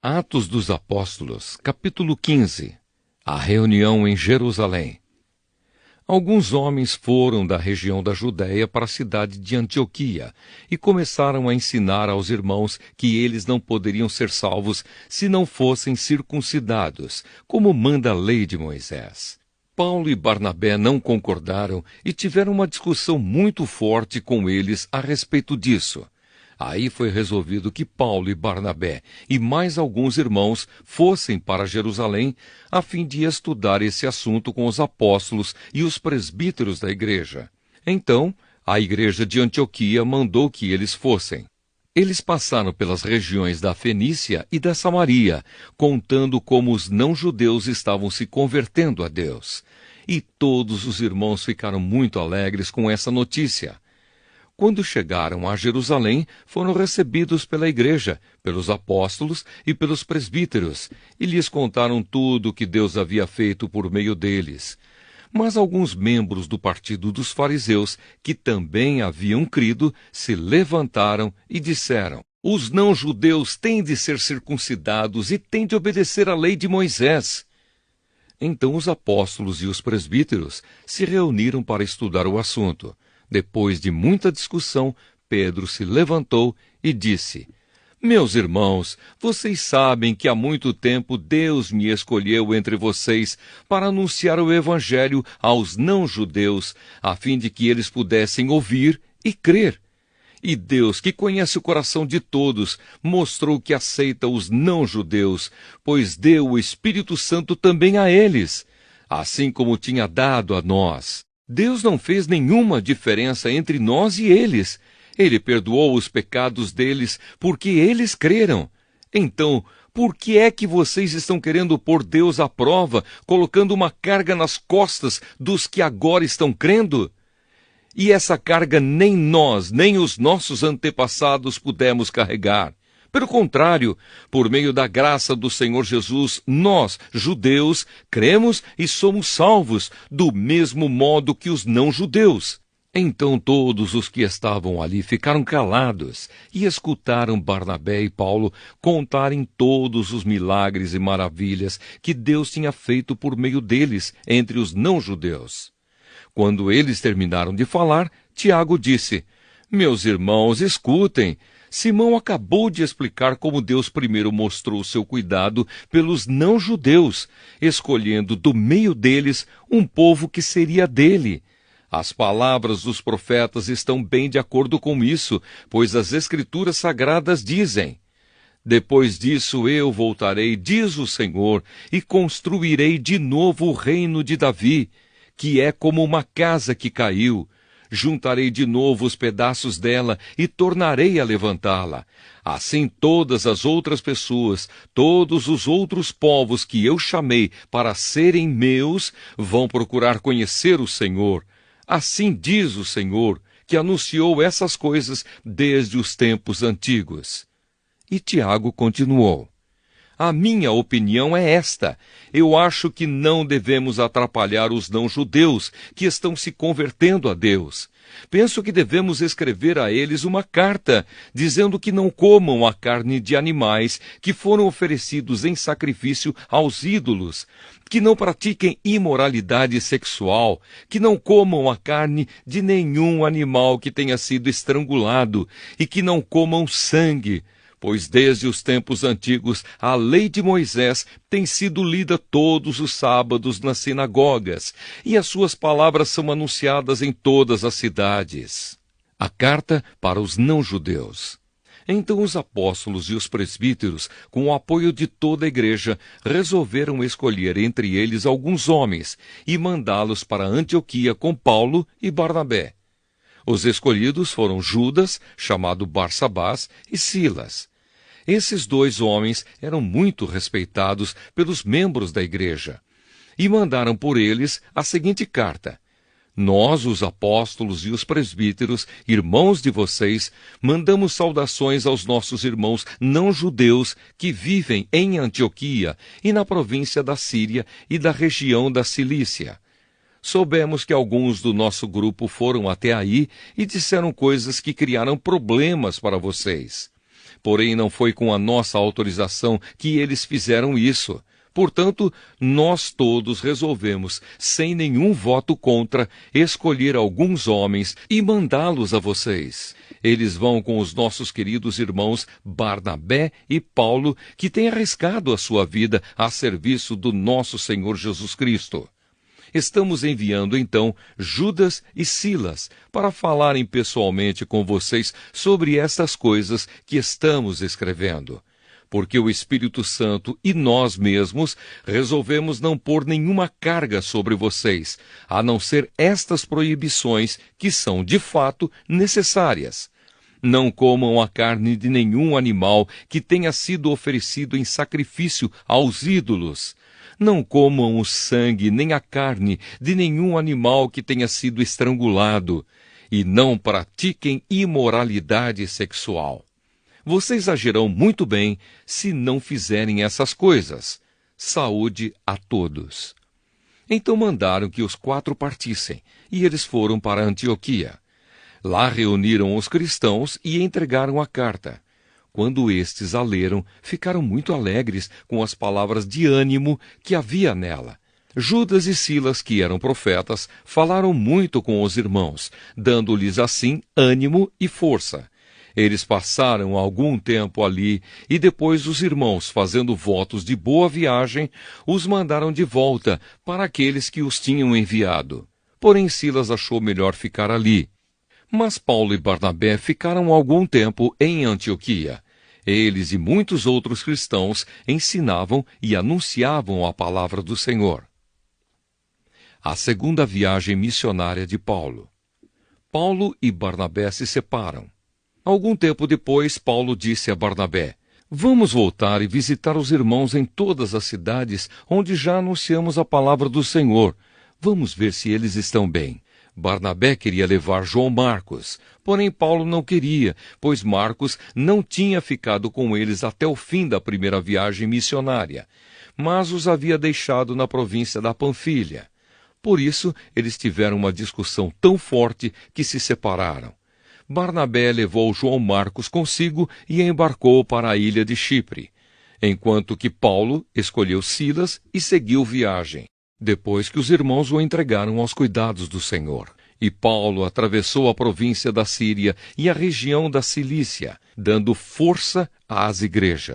Atos dos Apóstolos, capítulo 15. A reunião em Jerusalém. Alguns homens foram da região da Judéia para a cidade de Antioquia e começaram a ensinar aos irmãos que eles não poderiam ser salvos se não fossem circuncidados, como manda a lei de Moisés. Paulo e Barnabé não concordaram e tiveram uma discussão muito forte com eles a respeito disso. Aí foi resolvido que Paulo e Barnabé e mais alguns irmãos fossem para Jerusalém a fim de estudar esse assunto com os apóstolos e os presbíteros da igreja. Então, a igreja de Antioquia mandou que eles fossem. Eles passaram pelas regiões da Fenícia e da Samaria, contando como os não-judeus estavam se convertendo a Deus. E todos os irmãos ficaram muito alegres com essa notícia. Quando chegaram a Jerusalém, foram recebidos pela igreja, pelos apóstolos e pelos presbíteros, e lhes contaram tudo o que Deus havia feito por meio deles. Mas alguns membros do partido dos fariseus, que também haviam crido, se levantaram e disseram: os não-judeus têm de ser circuncidados e têm de obedecer à lei de Moisés. Então os apóstolos e os presbíteros se reuniram para estudar o assunto. Depois de muita discussão, Pedro se levantou e disse: meus irmãos, vocês sabem que há muito tempo Deus me escolheu entre vocês para anunciar o Evangelho aos não-judeus, a fim de que eles pudessem ouvir e crer. E Deus, que conhece o coração de todos, mostrou que aceita os não-judeus, pois deu o Espírito Santo também a eles, assim como tinha dado a nós. Deus não fez nenhuma diferença entre nós e eles. Ele perdoou os pecados deles porque eles creram. Então, por que é que vocês estão querendo pôr Deus à prova, colocando uma carga nas costas dos que agora estão crendo? E essa carga nem nós, nem os nossos antepassados pudemos carregar. Pelo contrário, por meio da graça do Senhor Jesus, nós, judeus, cremos e somos salvos, do mesmo modo que os não-judeus. Então todos os que estavam ali ficaram calados e escutaram Barnabé e Paulo contarem todos os milagres e maravilhas que Deus tinha feito por meio deles entre os não-judeus. Quando eles terminaram de falar, Tiago disse: meus irmãos, escutem. Simão acabou de explicar como Deus primeiro mostrou seu cuidado pelos não-judeus, escolhendo do meio deles um povo que seria dele. As palavras dos profetas estão bem de acordo com isso, pois as Escrituras Sagradas dizem: depois disso eu voltarei, diz o Senhor, e construirei de novo o reino de Davi, que é como uma casa que caiu. Juntarei de novo os pedaços dela e tornarei a levantá-la. Assim todas as outras pessoas, todos os outros povos que eu chamei para serem meus, vão procurar conhecer o Senhor. Assim diz o Senhor, que anunciou essas coisas desde os tempos antigos. E Tiago continuou: a minha opinião é esta. Eu acho que não devemos atrapalhar os não-judeus que estão se convertendo a Deus. Penso que devemos escrever a eles uma carta, dizendo que não comam a carne de animais que foram oferecidos em sacrifício aos ídolos, que não pratiquem imoralidade sexual, que não comam a carne de nenhum animal que tenha sido estrangulado e que não comam sangue. Pois desde os tempos antigos a lei de Moisés tem sido lida todos os sábados nas sinagogas, e as suas palavras são anunciadas em todas as cidades. A carta para os não-judeus. Então os apóstolos e os presbíteros, com o apoio de toda a igreja, resolveram escolher entre eles alguns homens e mandá-los para Antioquia com Paulo e Barnabé. Os escolhidos foram Judas, chamado Barsabás, e Silas. Esses dois homens eram muito respeitados pelos membros da igreja, e mandaram por eles a seguinte carta: nós, os apóstolos e os presbíteros, irmãos de vocês, mandamos saudações aos nossos irmãos não-judeus que vivem em Antioquia e na província da Síria e da região da Cilícia. Soubemos que alguns do nosso grupo foram até aí e disseram coisas que criaram problemas para vocês. Porém, não foi com a nossa autorização que eles fizeram isso. Portanto, nós todos resolvemos, sem nenhum voto contra, escolher alguns homens e mandá-los a vocês. Eles vão com os nossos queridos irmãos Barnabé e Paulo, que têm arriscado a sua vida a serviço do nosso Senhor Jesus Cristo. Estamos enviando, então, Judas e Silas para falarem pessoalmente com vocês sobre estas coisas que estamos escrevendo. Porque o Espírito Santo e nós mesmos resolvemos não pôr nenhuma carga sobre vocês, a não ser estas proibições que são, de fato, necessárias. Não comam a carne de nenhum animal que tenha sido oferecido em sacrifício aos ídolos. Não comam o sangue nem a carne de nenhum animal que tenha sido estrangulado. E não pratiquem imoralidade sexual. Vocês agirão muito bem se não fizerem essas coisas. Saúde a todos. Então mandaram que os 4 partissem, e eles foram para Antioquia. Lá reuniram os cristãos e entregaram a carta. Quando estes a leram, ficaram muito alegres com as palavras de ânimo que havia nela. Judas e Silas, que eram profetas, falaram muito com os irmãos, dando-lhes assim ânimo e força. Eles passaram algum tempo ali, e depois os irmãos, fazendo votos de boa viagem, os mandaram de volta para aqueles que os tinham enviado. Porém Silas achou melhor ficar ali. Mas Paulo e Barnabé ficaram algum tempo em Antioquia. Eles e muitos outros cristãos ensinavam e anunciavam a palavra do Senhor. A segunda viagem missionária de Paulo. Paulo e Barnabé se separam. Algum tempo depois, Paulo disse a Barnabé: Vamos voltar e visitar os irmãos em todas as cidades onde já anunciamos a palavra do Senhor. Vamos ver se eles estão bem. Barnabé queria levar João Marcos, porém Paulo não queria, pois Marcos não tinha ficado com eles até o fim da primeira viagem missionária, mas os havia deixado na província da Panfilha. Por isso, eles tiveram uma discussão tão forte que se separaram. Barnabé levou João Marcos consigo e embarcou para a ilha de Chipre, enquanto que Paulo escolheu Silas e seguiu viagem, depois que os irmãos o entregaram aos cuidados do Senhor. E Paulo atravessou a província da Síria e a região da Cilícia, dando força às igrejas.